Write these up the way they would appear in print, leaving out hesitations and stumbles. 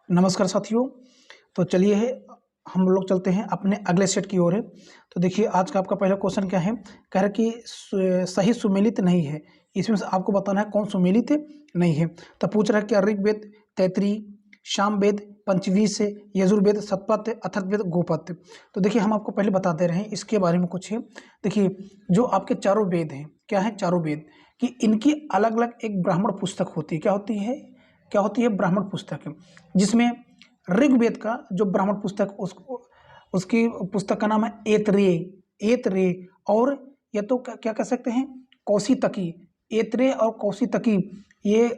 नमस्कार साथियों। तो चलिए हम लोग चलते हैं अपने अगले सेट की ओर। तो देखिए आज का आपका पहला क्वेश्चन क्या है। कह रहा है कि सही सुमेलित नहीं है। इसमें से आपको बताना है कौन सुमेलित नहीं है। तो पूछ रहा है कि ऋग्वेद, तैतृय, सामवेद, पंचवीस, यजुर्वेद, शतपथ, अथर्ववेद, गोपथ। तो देखिए हम आपको पहले बता दे रहे हैं इसके बारे में कुछ है। देखिए जो आपके चारों वेद हैं, क्या है चारों वेद, कि इनकी अलग अलग एक ब्राह्मण पुस्तक होती है। क्या होती है ब्राह्मण पुस्तक, जिसमें ऋग्वेद का जो ब्राह्मण पुस्तक उसकी पुस्तक का नाम है एतरेय और या तो क्या कह सकते हैं कौशितकी। एतरेय और कौशितकी ये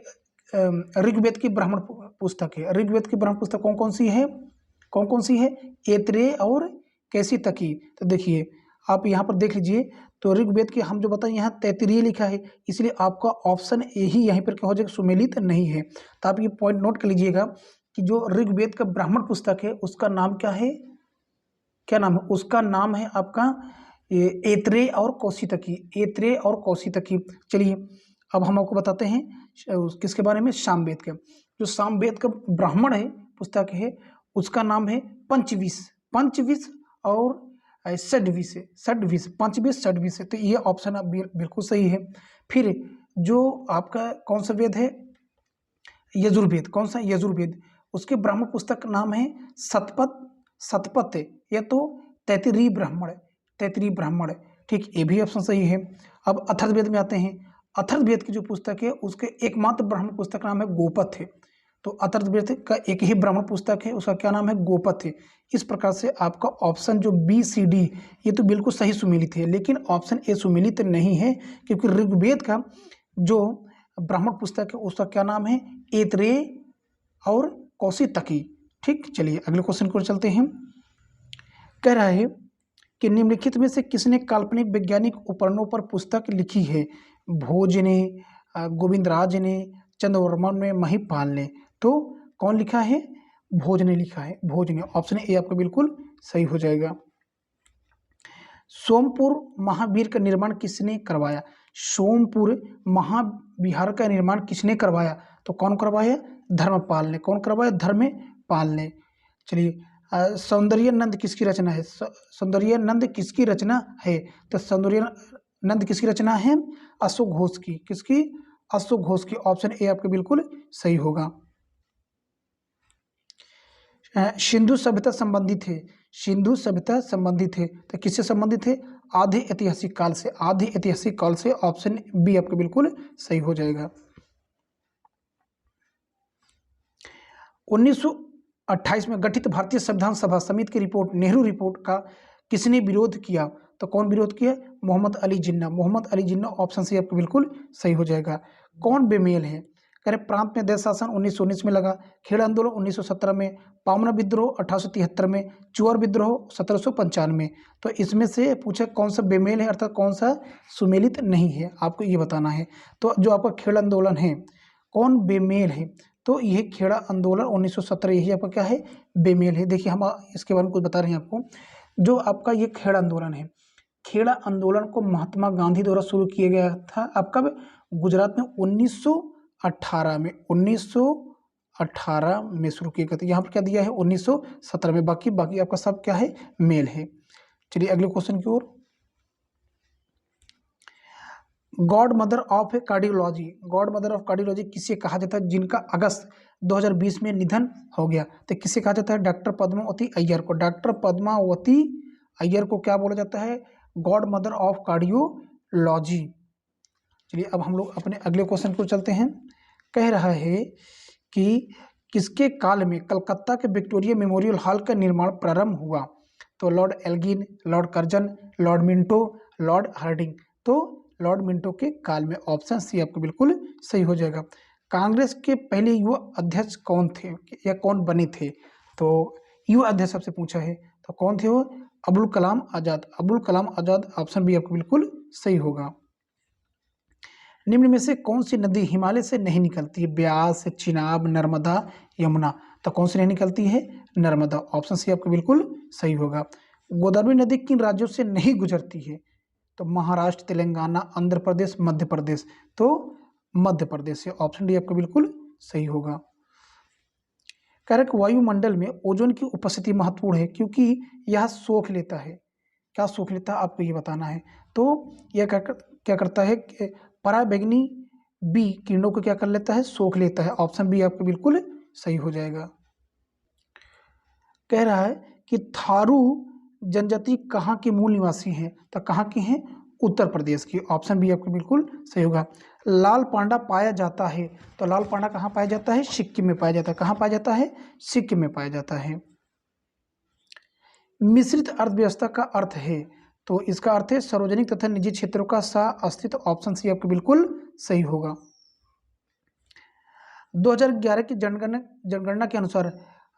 ऋग्वेद की ब्राह्मण पुस्तक है। ऋग्वेद की ब्राह्मण पुस्तक कौन कौन सी है? एतरेय और कैशितकी। तो देखिए आप यहाँ पर देख लीजिए, तो ऋग्वेद के हम जो बताएं यहाँ तैतरीय लिखा है, इसलिए आपका ऑप्शन ए ही यहीं पर क्या हो जाएगा, सुमेलित नहीं है। तो आप ये पॉइंट नोट कर लीजिएगा कि जो ऋग्वेद का ब्राह्मण पुस्तक है उसका नाम क्या है, क्या नाम है? उसका नाम है आपका एतरेय और कौशितकी। चलिए अब हम आपको बताते हैं किसके बारे में, सामवेद के। जो सामवेद का ब्राह्मण है पुस्तक है उसका नाम है पंचविश और षड्विश। पंचविश षड्विश है। तो ये ऑप्शन आप बिल्कुल सही है। फिर जो आपका कौन सा वेद है, यजुर्वेद। कौन सा? यजुर्वेद। उसके ब्राह्मण पुस्तक का नाम है शतपथ या तो तैतरीय ब्राह्मण। ठीक, ये भी ऑप्शन सही है। अब अथर्ववेद में आते हैं। अथर्ववेद की जो पुस्तक है उसके एकमात्र ब्राह्मण पुस्तक का नाम है गोपथ है। तो अथर्ववेद का एक ही ब्राह्मण पुस्तक है, उसका क्या नाम है, गोपथ है। इस प्रकार से आपका ऑप्शन जो बी सी डी ये तो बिल्कुल सही सुमेलित है, लेकिन ऑप्शन ए सुमेलित नहीं है, क्योंकि ऋग्वेद का जो ब्राह्मण पुस्तक है उसका क्या नाम है, एतरेय और कौशितकी। ठीक, चलिए अगले क्वेश्चन को चलते हैं। कह रहा है कि निम्नलिखित में से किसने काल्पनिक वैज्ञानिक उपकरणों पर पुस्तक लिखी है? भोज ने, गोविंदराज ने, चंद्रवर्मन ने, महिपाल ने। तो कौन लिखा है? भोज ने लिखा है। भोज ने, ऑप्शन ए आपका बिल्कुल सही हो जाएगा। सोमपुर महावीर का निर्माण किसने करवाया? सोमपुर महाविहार का निर्माण किसने करवाया? तो कौन करवाया? धर्मपाल ने। कौन करवाया? धर्मपाल ने। चलिए सौंदर्य नंद किसकी रचना है? सौंदर्य नंद किसकी रचना है? तो सौंदर्य नंद किसकी रचना है? अशोक घोष की। किसकी? अशोक घोष की। ऑप्शन ए आपका बिल्कुल सही होगा। सिंधु सभ्यता संबंधित है। सिंधु सभ्यता संबंधित है तो किससे संबंधित है? आधे ऐतिहासिक काल से। आधे ऐतिहासिक काल से। ऑप्शन बी आपका बिल्कुल सही हो जाएगा। 1928 में गठित भारतीय संविधान सभा समिति की रिपोर्ट, नेहरू रिपोर्ट का किसने विरोध किया? तो कौन विरोध किया? मोहम्मद अली जिन्ना। मोहम्मद अली जिन्ना, ऑप्शन सी आपका बिल्कुल सही हो जाएगा। कौन बेमेल है? कह रहे प्रांत में देश शासन 1919 में लगा, खेड़ आंदोलन 1917 में, पावना विद्रोह 1873 में, चुआर विद्रोह 1795। तो इसमें से पूछे कौन सा बेमेल है, अर्थात कौन सा सुमेलित नहीं है, आपको ये बताना है। तो जो आपका खेड़ आंदोलन है, कौन बेमेल है? तो यह खेड़ा आंदोलन 1917, यही आपका क्या है, बेमेल है। देखिए हम इसके बारे में कुछ बता रहे हैं आपको। जो आपका ये खेड़ा आंदोलन है, खेड़ा आंदोलन को महात्मा गांधी द्वारा शुरू किया गया था। अब कब? गुजरात में 1918 में। 1918 में शुरू किया गया था। यहाँ पर क्या दिया है? 1917 में। बाकी आपका सब क्या है, मेल है। चलिए अगले क्वेश्चन की ओर। Godmother of cardiology. Godmother of cardiology किसे कहा जाता है, जिनका अगस्त 2020 में निधन हो गया? तो किसे कहा जाता है? डॉक्टर पद्मावती अय्यर को। डॉक्टर पद्मावती अय्यर को क्या बोला जाता है? God mother of cardiology. चलिए अब हम लोग अपने अगले क्वेश्चन को चलते हैं। कह रहा है कि किसके काल में कलकत्ता के विक्टोरिया मेमोरियल हॉल का निर्माण प्रारंभ हुआ? तो Lord Elgin, Lord Curzon, Lord Minto, Lord Hardinge. तो लॉर्ड मिंटो के काल में। ऑप्शन सी आपको बिल्कुल सही हो जाएगा। कांग्रेस के पहले युवा अध्यक्ष कौन थे या कौन बने थे? तो युवा अध्यक्ष सबसे पूछा है, तो कौन थे वो? अबुल कलाम आजाद। अबुल कलाम आजाद, ऑप्शन बी आपको बिल्कुल सही होगा। निम्न में से कौन सी नदी हिमालय से नहीं निकलती है? ब्यास, चिनाब, नर्मदा, यमुना। तो कौन सी नहीं निकलती है? नर्मदा। ऑप्शन सी आपको बिल्कुल सही होगा। गोदावरी नदी किन राज्यों से नहीं गुजरती है? तो महाराष्ट्र, तेलंगाना, आंध्र प्रदेश, मध्य प्रदेश। तो मध्य प्रदेश से। ऑप्शन डी आपका बिल्कुल सही होगा। कह रहे कि वायुमंडल में ओजोन की उपस्थिति महत्वपूर्ण है क्योंकि यह सोख लेता है। क्या सोख लेता है आपको ये बताना है। तो यह क्या करता है कि पराबैंगनी बी किरणों को क्या कर लेता है, सोख लेता है। ऑप्शन बी आपका बिल्कुल सही हो जाएगा। कह रहा है कि थारू जनजाति कहाँ के मूल निवासी हैं, तो कहाँ के हैं, उत्तर प्रदेश की। ऑप्शन बी आपका बिल्कुल सही होगा। लाल पांडा पाया जाता है, तो लाल पांडा कहाँ पाया जाता है, सिक्किम में पाया जाता है। कहाँ पाया जाता है, सिक्किम में पाया जाता है। मिश्रित अर्थव्यवस्था का अर्थ है, तो इसका अर्थ है सार्वजनिक तथा निजी क्षेत्रों का सह अस्तित्व। ऑप्शन सी आपका बिल्कुल सही होगा। 2011 की जनगणना के अनुसार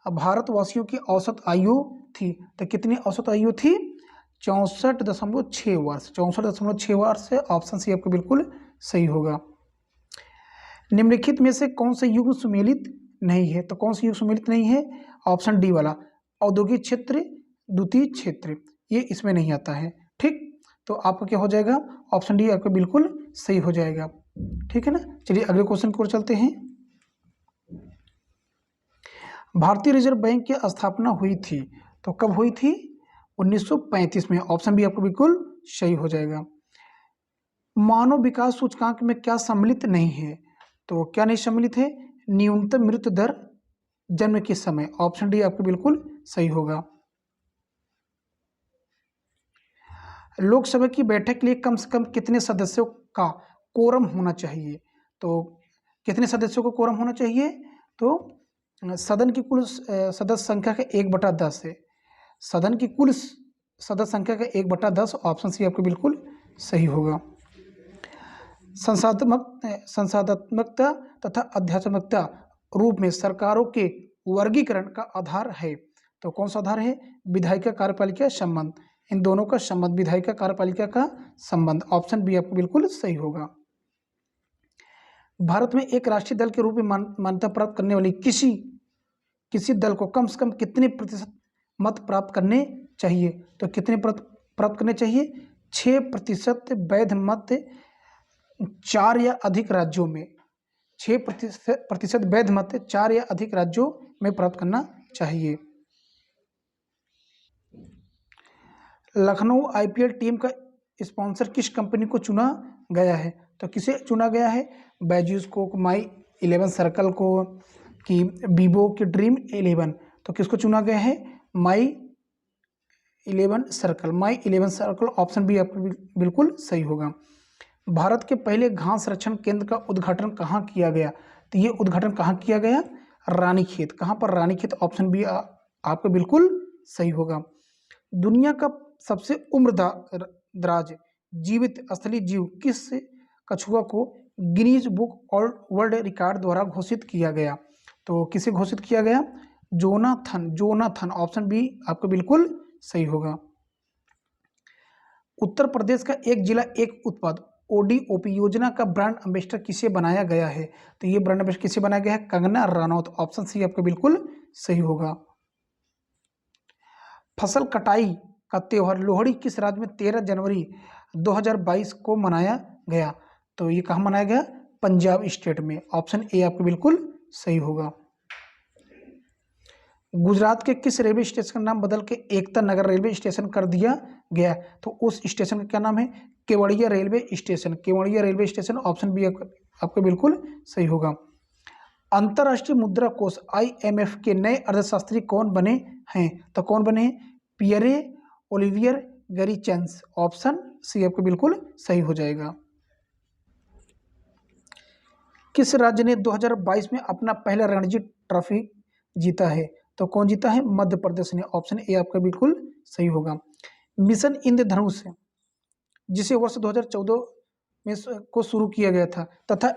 भारतवासियों की औसत आयु थी, तो कितनी औसत आयु थी, 64.6 वर्ष। 64.6 वर्ष है। ऑप्शन सी आपका बिल्कुल सही होगा। निम्नलिखित में से कौन सा युग सुमेलित नहीं है, तो कौन सा युग सुमेलित नहीं है, ऑप्शन डी वाला, औद्योगिक क्षेत्र, द्वितीय क्षेत्र, ये इसमें नहीं आता है। ठीक, तो आपका क्या हो जाएगा, ऑप्शन डी आपका बिल्कुल सही हो जाएगा। ठीक है ना। चलिए अगले क्वेश्चन की ओर चलते हैं। भारतीय रिजर्व बैंक की स्थापना हुई थी, तो कब हुई थी, 1935 में। ऑप्शन बी आपको बिल्कुल सही हो जाएगा। मानव विकास सूचकांक में क्या सम्मिलित नहीं है, तो क्या नहीं सम्मिलित है, न्यूनतम मृत्यु दर जन्म के समय। ऑप्शन डी आपको बिल्कुल सही होगा। लोकसभा की बैठक के लिए कम से कम कितने सदस्यों का कोरम होना चाहिए, तो कितने सदस्यों को कोरम होना चाहिए, तो सदन की कुल सदस्य संख्या का 1/10 है। सदन की कुल सदस्य संख्या का 1/10। ऑप्शन सी आपको बिल्कुल सही होगा। संसाधनात्मकता तथा आध्यात्मिकता रूप में सरकारों के वर्गीकरण का आधार है, तो कौन सा आधार है, विधायिका कार्यपालिका संबंध। इन दोनों का संबंध, विधायिका कार्यपालिका का संबंध। ऑप्शन बी आपको बिल्कुल सही होगा। भारत में एक राष्ट्रीय दल के रूप में मान्यता प्राप्त करने वाली किसी दल को कम से कम कितने प्रतिशत मत प्राप्त करने चाहिए, तो कितने प्राप्त करने चाहिए, 6% वैध मत 4 या अधिक राज्यों में। 6% वैध मत 4 या अधिक राज्यों में प्राप्त करना चाहिए। लखनऊ आईपीएल टीम का स्पॉन्सर किस कंपनी को चुना गया है, तो किसे चुना गया है, बैजूस को, माई 11 सर्कल को, कि वीवो की ड्रीम 11, तो किसको चुना गया है, माई 11 सर्कल। माई 11 सर्कल। ऑप्शन बी आपको बिल्कुल सही होगा। भारत के पहले घास संरक्षण केंद्र का उद्घाटन कहाँ किया गया, तो ये उद्घाटन कहाँ किया गया, रानीखेत। कहाँ पर, रानीखेत। ऑप्शन बी आपको बिल्कुल सही होगा। दुनिया का सबसे उम्रदराज जीवित स्थलीय जीव किस कछुआ को गिनीज बुक वर्ल्ड रिकॉर्ड द्वारा घोषित किया गया, तो किसे घोषित किया गया, जोनाथन। ऑप्शन बी आपको बिल्कुल सही होगा। उत्तर प्रदेश का एक जिला एक उत्पाद ODOP योजना का ब्रांड एम्बेसडर किसे बनाया गया है, तो ये ब्रांड एम्बेसडर किसे बनाया गया है, कंगना रनौत। ऑप्शन सी आपको बिल्कुल सही होगा। फसल कटाई का त्यौहार लोहड़ी किस राज्य में 13 जनवरी 2022 को मनाया गया, तो ये कहाँ मनाया गया, पंजाब स्टेट में। ऑप्शन ए आपको बिल्कुल सही होगा। गुजरात के किस रेलवे स्टेशन का नाम बदल के एकता नगर रेलवे स्टेशन कर दिया गया, तो उस स्टेशन का क्या नाम है, Kevadia railway station. Kevadia railway station. Option B आपको बिल्कुल सही होगा। अंतर्राष्ट्रीय मुद्रा कोष IMF के नए अर्थशास्त्री कौन बने हैं, तो कौन बने हैं, पियरे ओलिवियर गैरीचेंस। ऑप्शन सी आपको बिल्कुल सही हो जाएगा। किस राज्य ने 2022 में अपना पहला रणजी ट्रॉफी जीता है, तो कौन जीता है, मध्य प्रदेश ने। ऑप्शन ए आपका बिल्कुल सही होगा। मिशन इंद्रधनुष जिसे वर्ष 2014 में को शुरू किया गया था तथा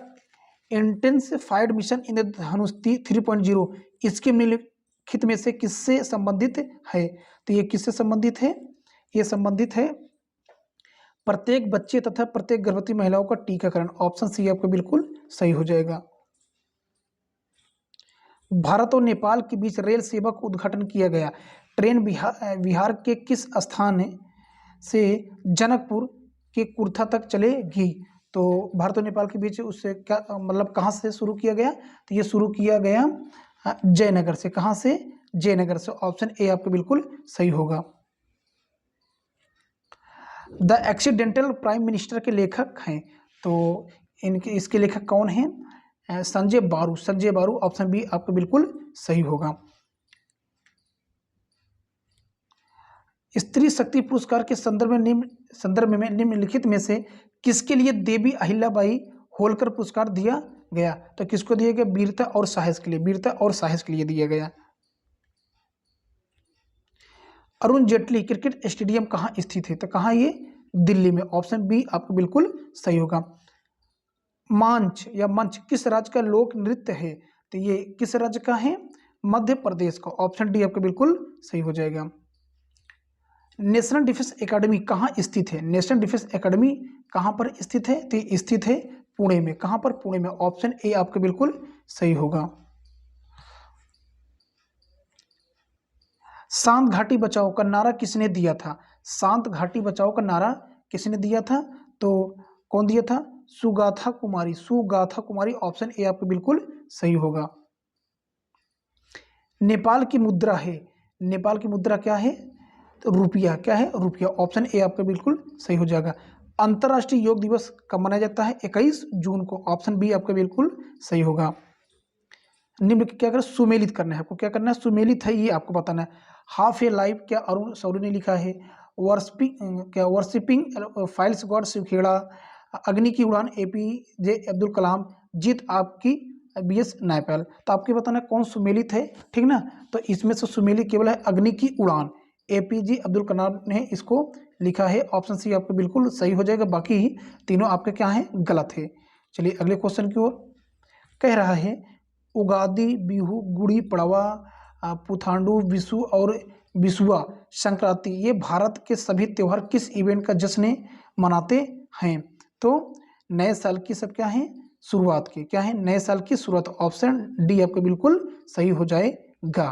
इंटेंसिफाइड मिशन इंद्रधनुष 3.0 इसके निम्नलिखित में से किससे संबंधित है, तो ये किससे संबंधित है, ये संबंधित है प्रत्येक बच्चे तथा प्रत्येक गर्भवती महिलाओं का टीकाकरण। ऑप्शन सी आपको बिल्कुल सही हो जाएगा। भारत और नेपाल के बीच रेल सेवा का उद्घाटन किया गया। ट्रेन बिहार के किस स्थान से जनकपुर के कुर्था तक चलेगी, तो भारत और नेपाल के बीच उससे क्या मतलब कहाँ से शुरू किया गया, तो ये शुरू किया गया जयनगर से। कहाँ से? जयनगर से। ऑप्शन ए आपका बिल्कुल सही होगा। द एक्सीडेंटल प्राइम मिनिस्टर के लेखक हैं, तो इनके इसके लेखक कौन हैं? संजय बारू। संजय बारू, ऑप्शन बी आपका बिल्कुल सही होगा। स्त्री शक्ति पुरस्कार के संदर्भ में निम्नलिखित में से किसके लिए देवी अहिल्याबाई होलकर पुरस्कार दिया गया? तो किसको दिया गया? वीरता और साहस के लिए। वीरता और साहस के लिए दिया गया। अरुण जेटली क्रिकेट स्टेडियम कहाँ स्थित है? तो कहाँ ये? दिल्ली में। ऑप्शन बी आपको बिल्कुल सही होगा। मंच या मंच किस राज्य का लोक नृत्य है? तो ये किस राज्य का है? मध्य प्रदेश का। ऑप्शन डी आपका बिल्कुल सही हो जाएगा। नेशनल डिफेंस एकेडमी कहाँ स्थित है? नेशनल डिफेंस एकेडमी कहाँ पर स्थित है? तो ये स्थित है पुणे में। कहाँ पर? पुणे में। ऑप्शन ए आपका बिल्कुल सही होगा। शांत घाटी बचाओ का नारा किसने दिया था? शांत घाटी बचाओ का नारा किसने दिया था? तो कौन दिया था? सुगाथा कुमारी। सुगाथा कुमारी। ऑप्शन ए आपका बिल्कुल सही होगा। नेपाल की मुद्रा है। नेपाल की मुद्रा क्या है? तो रुपया। क्या है? रुपया। ऑप्शन ए आपका बिल्कुल सही हो जाएगा। अंतर्राष्ट्रीय योग दिवस कब मनाया जाता है? 21 जून को। ऑप्शन बी आपका बिल्कुल सही होगा। निम्न क्या करना? सुमेलित करना है आपको। क्या करना है? सुमेलित है ये आपको बताना है। हाफ ए लाइफ क्या अरुण शौरी ने लिखा है? वर्शिपिंग फाइल्स गॉड शिवखेड़ा, अग्नि की उड़ान APJ अब्दुल कलाम, जीत आपकी BS नायपाल। तो आपके बताना कौन सुमेलित है, ठीक ना? तो इसमें से सुमेलित केवल है अग्नि की उड़ान। APJ अब्दुल कलाम ने इसको लिखा है। ऑप्शन सी आपको बिल्कुल सही हो जाएगा। बाकी तीनों आपके क्या हैं? गलत है। चलिए अगले क्वेश्चन की ओर। कह रहा है उगादी, बिहू, गुड़ी पड़वा, पुथांडु, विशु और विशुआ संक्रांति ये भारत के सभी त्योहार किस इवेंट का जश्न मनाते हैं? तो नए साल की सब क्या है? शुरुआत की। क्या है? नए साल की शुरुआत। ऑप्शन डी आपका बिल्कुल सही हो जाएगा।